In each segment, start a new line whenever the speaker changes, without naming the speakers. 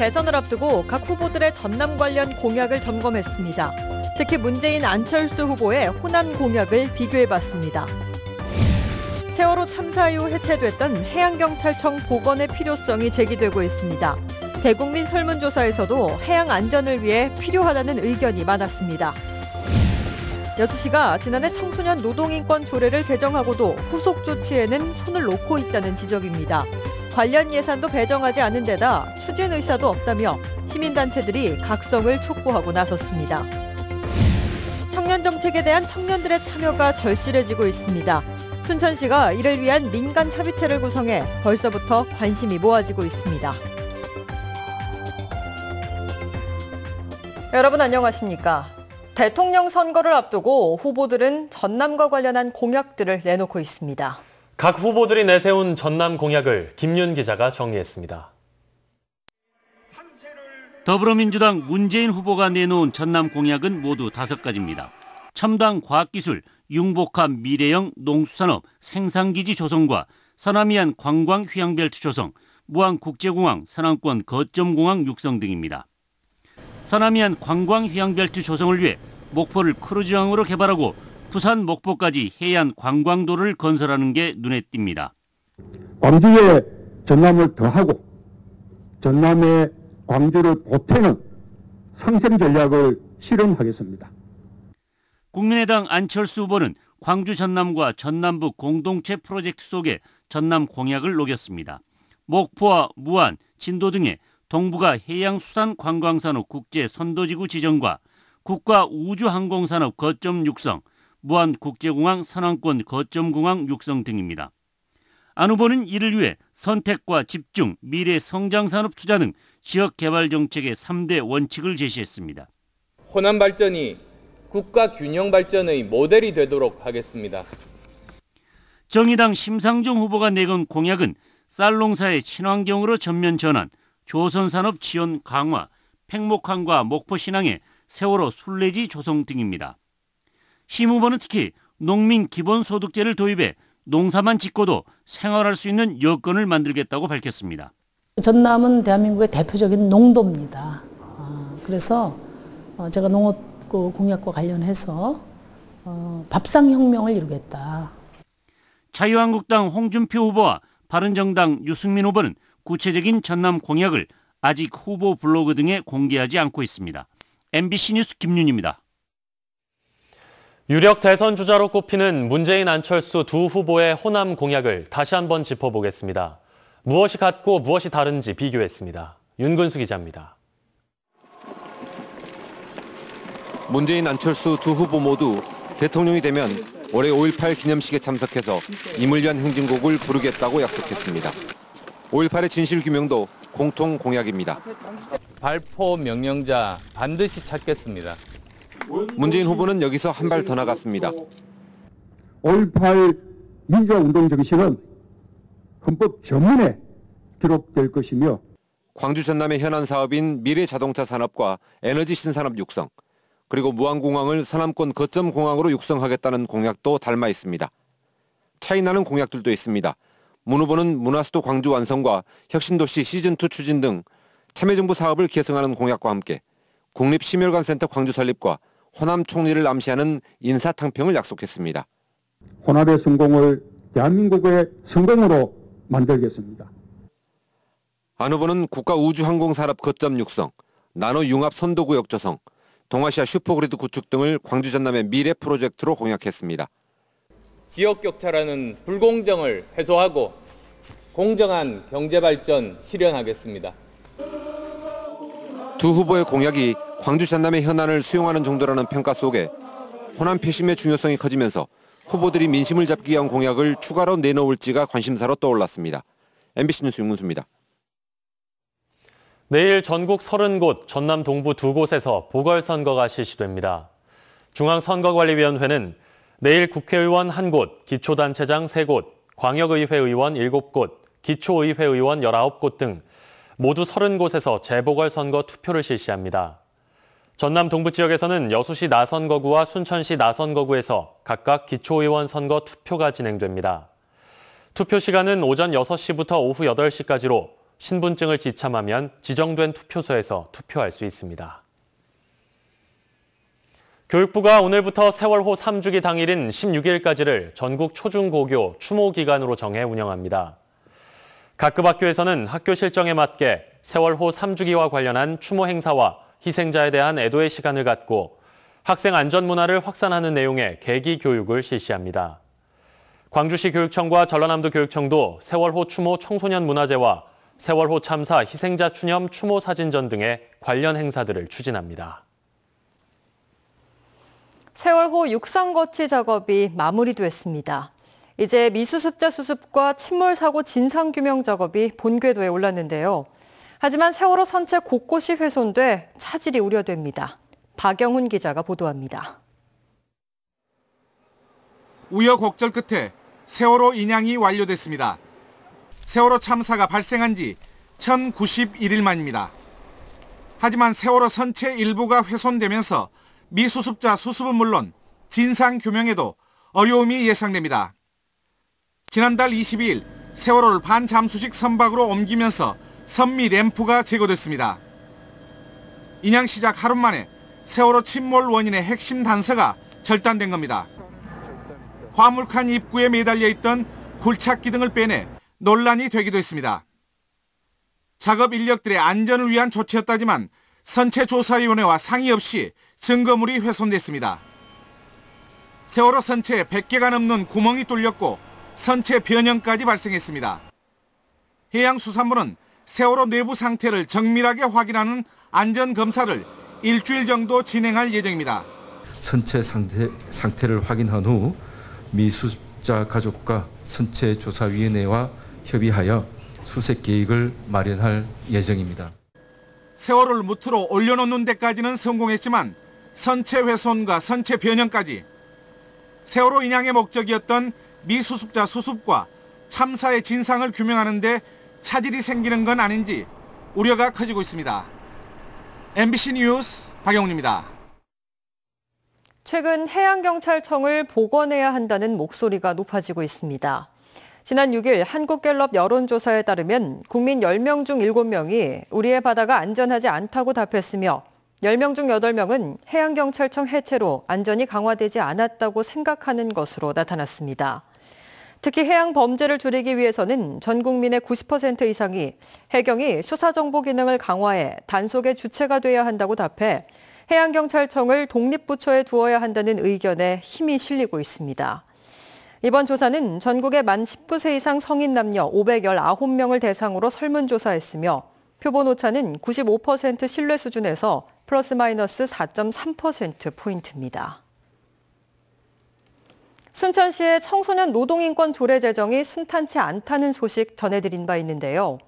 대선을 앞두고 각 후보들의 전남 관련 공약을 점검했습니다. 특히 문재인 안철수 후보의 호남 공약을 비교해봤습니다. 세월호 참사 이후 해체됐던 해양경찰청 복원의 필요성이 제기되고 있습니다. 대국민 설문조사에서도 해양 안전을 위해 필요하다는 의견이 많았습니다. 여수시가 지난해 청소년 노동인권 조례를 제정하고도 후속 조치에는 손을 놓고 있다는 지적입니다. 관련 예산도 배정하지 않은 데다 추진 의사도 없다며 시민단체들이 각성을 촉구하고 나섰습니다. 청년 정책에 대한 청년들의 참여가 절실해지고 있습니다. 순천시가 이를 위한 민간 협의체를 구성해 벌써부터 관심이 모아지고 있습니다. 여러분 안녕하십니까? 대통령 선거를 앞두고 후보들은 전남과 관련한 공약들을 내놓고 있습니다.
각 후보들이 내세운 전남 공약을 김윤 기자가 정리했습니다.
더불어민주당 문재인 후보가 내놓은 전남 공약은 모두 5가지입니다. 첨단 과학기술, 융복합 미래형 농수산업 생산기지 조성과 서남이안 관광 휴양벨트 조성, 무안국제공항 선암권 거점공항 육성 등입니다. 서남이안 관광 휴양벨트 조성을 위해 목포를 크루즈항으로 개발하고 부산 목포까지 해안 관광도를 건설하는 게 눈에 띕니다.
광주에 전남을 더하고 전남의 광주를 보태는 상생 전략을 실현하겠습니다.
국민의당 안철수 후보는 광주 전남과 전남북 공동체 프로젝트 속에 전남 공약을 녹였습니다. 목포와 무안, 진도 등의 동북아 해양수산관광산업 국제선도지구 지정과 국가우주항공산업 거점 육성, 무안국제공항 선암권 거점공항 육성 등입니다. 안 후보는 이를 위해 선택과 집중, 미래 성장산업 투자 등 지역개발 정책의 3대 원칙을 제시했습니다.
호남 발전이 국가 균형 발전의 모델이 되도록 하겠습니다.
정의당 심상정 후보가 내건 공약은 쌀농사의 친환경으로 전면 전환, 조선산업 지원 강화, 팽목항과 목포신항의 세월호 순례지 조성 등입니다. 심 후보는 특히 농민 기본소득제를 도입해 농사만 짓고도 생활할 수 있는 여건을 만들겠다고 밝혔습니다.
전남은 대한민국의 대표적인 농도입니다. 그래서 제가 농업 공약과 관련해서 밥상혁명을 이루겠다.
자유한국당 홍준표 후보와 바른정당 유승민 후보는 구체적인 전남 공약을 아직 후보 블로그 등에 공개하지 않고 있습니다. MBC 뉴스 김윤입니다.
유력 대선 주자로 꼽히는 문재인 안철수 두 후보의 호남 공약을 다시 한번 짚어보겠습니다. 무엇이 같고 무엇이 다른지 비교했습니다. 윤근수 기자입니다.
문재인 안철수 두 후보 모두 대통령이 되면 올해 5.18 기념식에 참석해서 임을 위한 행진곡을 부르겠다고 약속했습니다. 5.18의 진실규명도 공통 공약입니다.
발포 명령자 반드시 찾겠습니다.
문재인 후보는 여기서 한 발 더 나갔습니다.
5.18 민주화운동 정신은 헌법 전문에 기록될 것이며
광주 전남의 현안 사업인 미래자동차 산업과 에너지 신산업 육성, 그리고 무안공항을 서남권 거점공항으로 육성하겠다는 공약도 닮아 있습니다. 차이 나는 공약들도 있습니다. 문 후보는 문화수도 광주 완성과 혁신도시 시즌2 추진 등 참여정부 사업을 개성하는 공약과 함께 국립심혈관센터 광주 설립과 호남 총리를 암시하는 인사탕평을 약속했습니다.
호남의 성공을 대한민국의 성공으로 만들겠습니다.
안 후보는 국가우주항공산업 거점 육성, 나노융합 선도구역 조성, 동아시아 슈퍼그리드 구축 등을 광주 전남의 미래 프로젝트로 공약했습니다.
지역격차라는 불공정을 해소하고 공정한 경제발전 실현하겠습니다.
두 후보의 공약이 광주 전남의 현안을 수용하는 정도라는 평가 속에 호남 표심의 중요성이 커지면서 후보들이 민심을 잡기 위한 공약을 추가로 내놓을지가 관심사로 떠올랐습니다. MBC 뉴스 윤근수입니다.
내일 전국 30곳, 전남 동부 2곳에서 보궐선거가 실시됩니다. 중앙선거관리위원회는 내일 국회의원 1곳, 기초단체장 3곳, 광역의회 의원 7곳, 기초의회 의원 19곳 등 모두 30곳에서 재보궐선거 투표를 실시합니다. 전남 동부 지역에서는 여수시 나선거구와 순천시 나선거구에서 각각 기초의원 선거 투표가 진행됩니다. 투표 시간은 오전 6시부터 오후 8시까지로 신분증을 지참하면 지정된 투표소에서 투표할 수 있습니다. 교육부가 오늘부터 세월호 3주기 당일인 16일까지를 전국 초중고교 추모 기간으로 정해 운영합니다. 각급 학교에서는 학교 실정에 맞게 세월호 3주기와 관련한 추모 행사와 희생자에 대한 애도의 시간을 갖고 학생 안전 문화를 확산하는 내용의 계기 교육을 실시합니다. 광주시 교육청과 전라남도 교육청도 세월호 추모 청소년 문화제와 세월호 참사 희생자 추념 추모 사진전 등의 관련 행사들을 추진합니다.
세월호 육상거치 작업이 마무리됐습니다. 이제 미수습자 수습과 침몰 사고 진상규명 작업이 본궤도에 올랐는데요. 하지만 세월호 선체 곳곳이 훼손돼 차질이 우려됩니다. 박영훈 기자가 보도합니다.
우여곡절 끝에 세월호 인양이 완료됐습니다. 세월호 참사가 발생한 지 1091일 만입니다. 하지만 세월호 선체 일부가 훼손되면서 미수습자 수습은 물론 진상규명에도 어려움이 예상됩니다. 지난달 22일 세월호를 반잠수식 선박으로 옮기면서 선미 램프가 제거됐습니다. 인양 시작 하루 만에 세월호 침몰 원인의 핵심 단서가 절단된 겁니다. 화물칸 입구에 매달려 있던 굴착기 등을 빼내 논란이 되기도 했습니다. 작업 인력들의 안전을 위한 조치였다지만 선체조사위원회와 상의 없이 증거물이 훼손됐습니다. 세월호 선체에 100개가 넘는 구멍이 뚫렸고 선체 변형까지 발생했습니다. 해양수산부는 세월호 내부 상태를 정밀하게 확인하는 안전검사를 일주일 정도 진행할 예정입니다.
선체 상태를 확인한 후 미수습자 가족과 선체조사위원회와 협의하여 수색 계획을 마련할 예정입니다.
세월호를 무트로 올려놓는 데까지는 성공했지만 선체 훼손과 선체 변형까지 세월호 인양의 목적이었던 미수습자 수습과 참사의 진상을 규명하는 데 차질이 생기는 건 아닌지 우려가 커지고 있습니다. MBC 뉴스 박영훈입니다.
최근 해양경찰청을 복원해야 한다는 목소리가 높아지고 있습니다. 지난 6일 한국갤럽 여론조사에 따르면 국민 10명 중 7명이 우리의 바다가 안전하지 않다고 답했으며 10명 중 8명은 해양경찰청 해체로 안전이 강화되지 않았다고 생각하는 것으로 나타났습니다. 특히 해양 범죄를 줄이기 위해서는 전 국민의 90% 이상이 해경이 수사정보 기능을 강화해 단속의 주체가 돼야 한다고 답해 해양경찰청을 독립부처에 두어야 한다는 의견에 힘이 실리고 있습니다. 이번 조사는 전국의 만 19세 이상 성인 남녀 519명을 대상으로 설문조사했으며 표본 오차는 95% 신뢰 수준에서 플러스 마이너스 4.3%포인트입니다. 순천시의 청소년 노동인권 조례 제정이 순탄치 않다는 소식 전해드린 바 있는데요.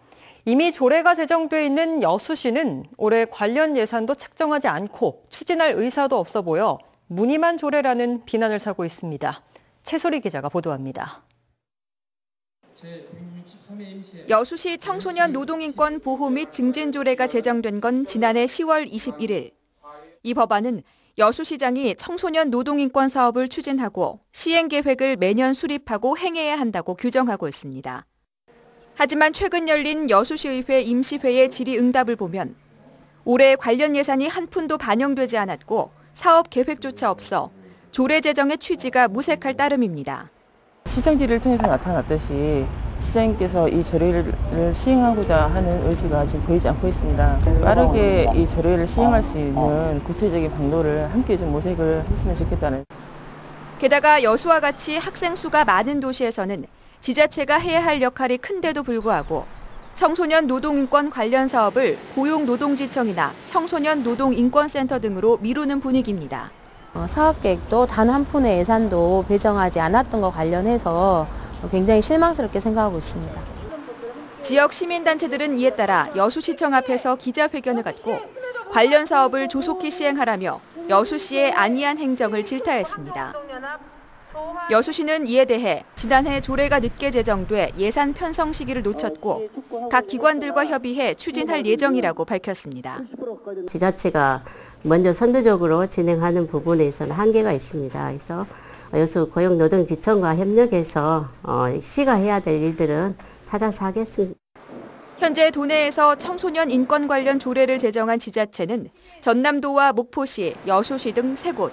이미 조례가 제정돼 있는 여수시는 올해 관련 예산도 책정하지 않고 추진할 의사도 없어 보여 무늬만 조례라는 비난을 사고 있습니다. 최소리 기자가 보도합니다.
여수시 청소년 노동인권 보호 및 증진 조례가 제정된 건 지난해 10월 21일. 이 법안은 여수시장이 청소년 노동인권 사업을 추진하고 시행 계획을 매년 수립하고 행해야 한다고 규정하고 있습니다. 하지만 최근 열린 여수시의회 임시회의 질의응답을 보면 올해 관련 예산이 한 푼도 반영되지 않았고 사업 계획조차 없어 조례 제정의 취지가 무색할 따름입니다.
시장 질의를 통해서 나타났듯이 시장님께서 이 조례를 시행하고자 하는 의지가 지금 보이지 않고 있습니다. 빠르게 이 조례를 시행할 수 있는 구체적인 방도를 함께 좀 모색을 했으면 좋겠다는.
게다가 여수와 같이 학생 수가 많은 도시에서는 지자체가 해야 할 역할이 큰데도 불구하고 청소년 노동인권 관련 사업을 고용노동지청이나 청소년 노동인권센터 등으로 미루는 분위기입니다.
사업계획도 단 한 푼의 예산도 배정하지 않았던 것 관련해서 굉장히 실망스럽게 생각하고 있습니다.
지역 시민단체들은 이에 따라 여수시청 앞에서 기자회견을 갖고 관련 사업을 조속히 시행하라며 여수시의 안이한 행정을 질타했습니다. 여수시는 이에 대해 지난해 조례가 늦게 제정돼 예산 편성 시기를 놓쳤고 각 기관들과 협의해 추진할 예정이라고 밝혔습니다.
지자체가 먼저 선두적으로 진행하는 부분에서는 한계가 있습니다. 그래서 여수 고용노동지청과 협력해서 시가 해야 될 일들은 찾아서 하겠습니다.
현재 도내에서 청소년 인권 관련 조례를 제정한 지자체는 전남도와 목포시, 여수시 등 3곳.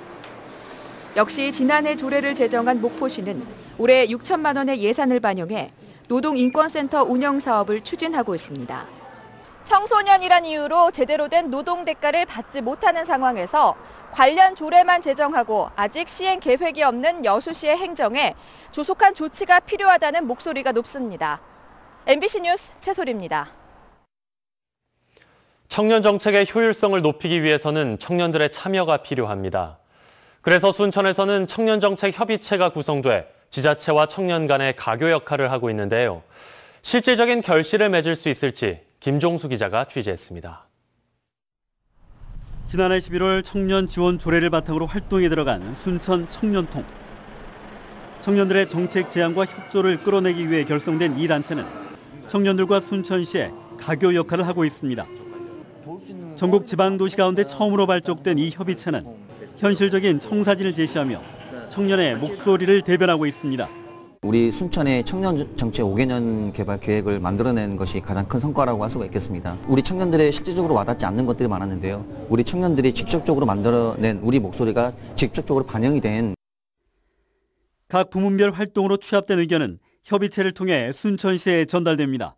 역시 지난해 조례를 제정한 목포시는 올해 6천만 원의 예산을 반영해 노동인권센터 운영 사업을 추진하고 있습니다. 청소년이란 이유로 제대로 된 노동 대가를 받지 못하는 상황에서 관련 조례만 제정하고 아직 시행 계획이 없는 여수시의 행정에 조속한 조치가 필요하다는 목소리가 높습니다. MBC 뉴스 최소리입니다.
청년 정책의 효율성을 높이기 위해서는 청년들의 참여가 필요합니다. 그래서 순천에서는 청년정책협의체가 구성돼 지자체와 청년 간의 가교 역할을 하고 있는데요. 실질적인 결실을 맺을 수 있을지 김종수 기자가 취재했습니다.
지난해 11월 청년 지원 조례를 바탕으로 활동에 들어간 순천 청년통. 청년들의 정책 제안과 협조를 끌어내기 위해 결성된 이 단체는 청년들과 순천시의 가교 역할을 하고 있습니다. 전국 지방도시 가운데 처음으로 발족된 이 협의체는 현실적인 청사진을 제시하며 청년의 목소리를 대변하고 있습니다.
우리 순천의 청년 정책 5개년 개발 계획을 만들어낸 것이 가장 큰 성과라고 할 수가 있겠습니다. 우리 청년들의 실질적으로 와닿지 않는 것들이 많았는데요. 우리 청년들이 직접적으로 만들어낸 우리 목소리가 직접적으로 반영이 된
각 부문별 활동으로 취합된 의견은 협의체를 통해 순천시에 전달됩니다.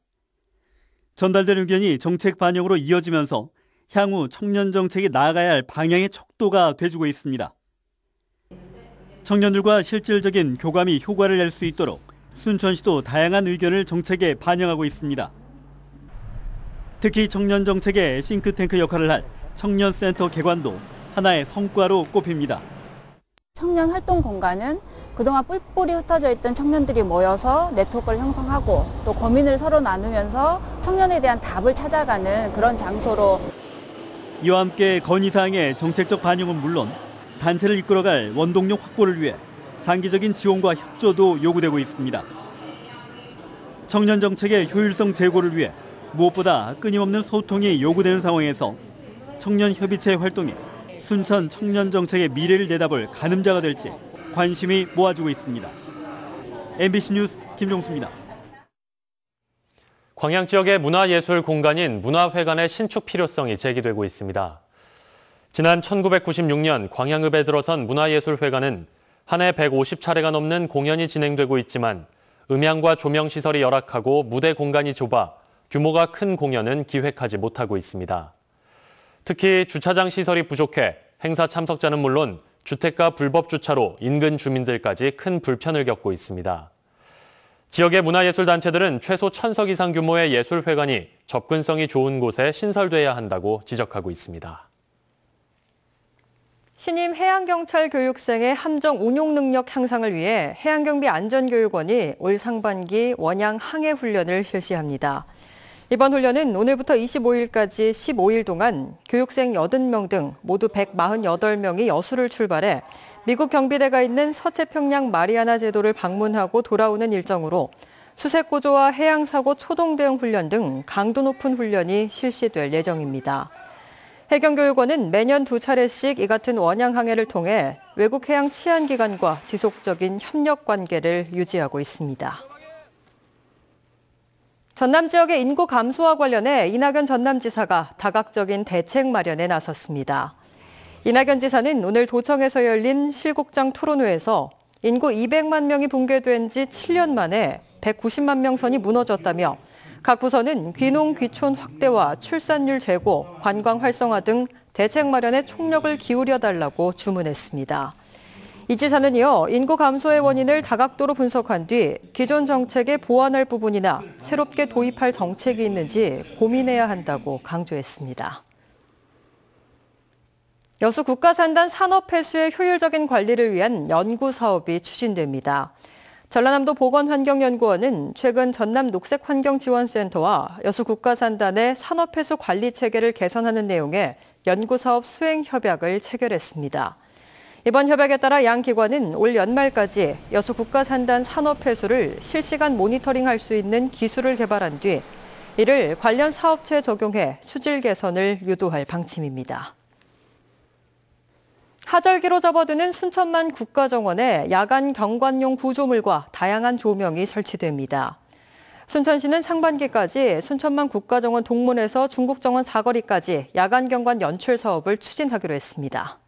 전달된 의견이 정책 반영으로 이어지면서 향후 청년 정책이 나아가야 할 방향의 척도가 돼주고 있습니다. 청년들과 실질적인 교감이 효과를 낼 수 있도록 순천시도 다양한 의견을 정책에 반영하고 있습니다. 특히 청년 정책의 싱크탱크 역할을 할 청년센터 개관도 하나의 성과로 꼽힙니다.
청년 활동 공간은 그동안 뿔뿔이 흩어져 있던 청년들이 모여서 네트워크를 형성하고 또 고민을 서로 나누면서 청년에 대한 답을 찾아가는 그런 장소로.
이와 함께 건의사항의 정책적 반영은 물론 단체를 이끌어갈 원동력 확보를 위해 장기적인 지원과 협조도 요구되고 있습니다. 청년 정책의 효율성 제고를 위해 무엇보다 끊임없는 소통이 요구되는 상황에서 청년협의체 활동이 순천 청년 정책의 미래를 내다볼 가늠자가 될지 관심이 모아지고 있습니다. MBC 뉴스 김종수입니다.
광양 지역의 문화예술 공간인 문화회관의 신축 필요성이 제기되고 있습니다. 지난 1996년 광양읍에 들어선 문화예술회관은 한 해 150차례가 넘는 공연이 진행되고 있지만 음향과 조명 시설이 열악하고 무대 공간이 좁아 규모가 큰 공연은 기획하지 못하고 있습니다. 특히 주차장 시설이 부족해 행사 참석자는 물론 주택가 불법 주차로 인근 주민들까지 큰 불편을 겪고 있습니다. 지역의 문화예술단체들은 최소 1000석 이상 규모의 예술회관이 접근성이 좋은 곳에 신설돼야 한다고 지적하고 있습니다.
신임 해양경찰 교육생의 함정 운용 능력 향상을 위해 해양경비 안전교육원이 올 상반기 원양 항해 훈련을 실시합니다. 이번 훈련은 오늘부터 25일까지 15일 동안 교육생 80명 등 모두 148명이 여수를 출발해 미국 경비대가 있는 서태평양 마리아나 제도를 방문하고 돌아오는 일정으로 수색구조와 해양사고 초동 대응 훈련 등 강도 높은 훈련이 실시될 예정입니다. 해경교육원은 매년 2차례씩 이 같은 원양 항해를 통해 외국 해양 치안기관과 지속적인 협력 관계를 유지하고 있습니다. 전남 지역의 인구 감소와 관련해 이낙연 전남지사가 다각적인 대책 마련에 나섰습니다. 이낙연 지사는 오늘 도청에서 열린 실국장 토론회에서 인구 200만 명이 붕괴된 지 7년 만에 190만 명 선이 무너졌다며 각 부서는 귀농 귀촌 확대와 출산율 제고, 관광 활성화 등 대책 마련에 총력을 기울여 달라고 주문했습니다. 이 지사는 이어 인구 감소의 원인을 다각도로 분석한 뒤 기존 정책에 보완할 부분이나 새롭게 도입할 정책이 있는지 고민해야 한다고 강조했습니다. 여수 국가산단 산업폐수의 효율적인 관리를 위한 연구 사업이 추진됩니다. 전라남도 보건환경연구원은 최근 전남 녹색환경지원센터와 여수 국가산단의 산업폐수 관리 체계를 개선하는 내용의 연구사업 수행 협약을 체결했습니다. 이번 협약에 따라 양 기관은 올 연말까지 여수 국가산단 산업폐수를 실시간 모니터링할 수 있는 기술을 개발한 뒤 이를 관련 사업체에 적용해 수질 개선을 유도할 방침입니다. 하절기로 접어드는 순천만 국가정원에 야간 경관용 구조물과 다양한 조명이 설치됩니다. 순천시는 상반기까지 순천만 국가정원 동문에서 중국정원 사거리까지 야간 경관 연출 사업을 추진하기로 했습니다.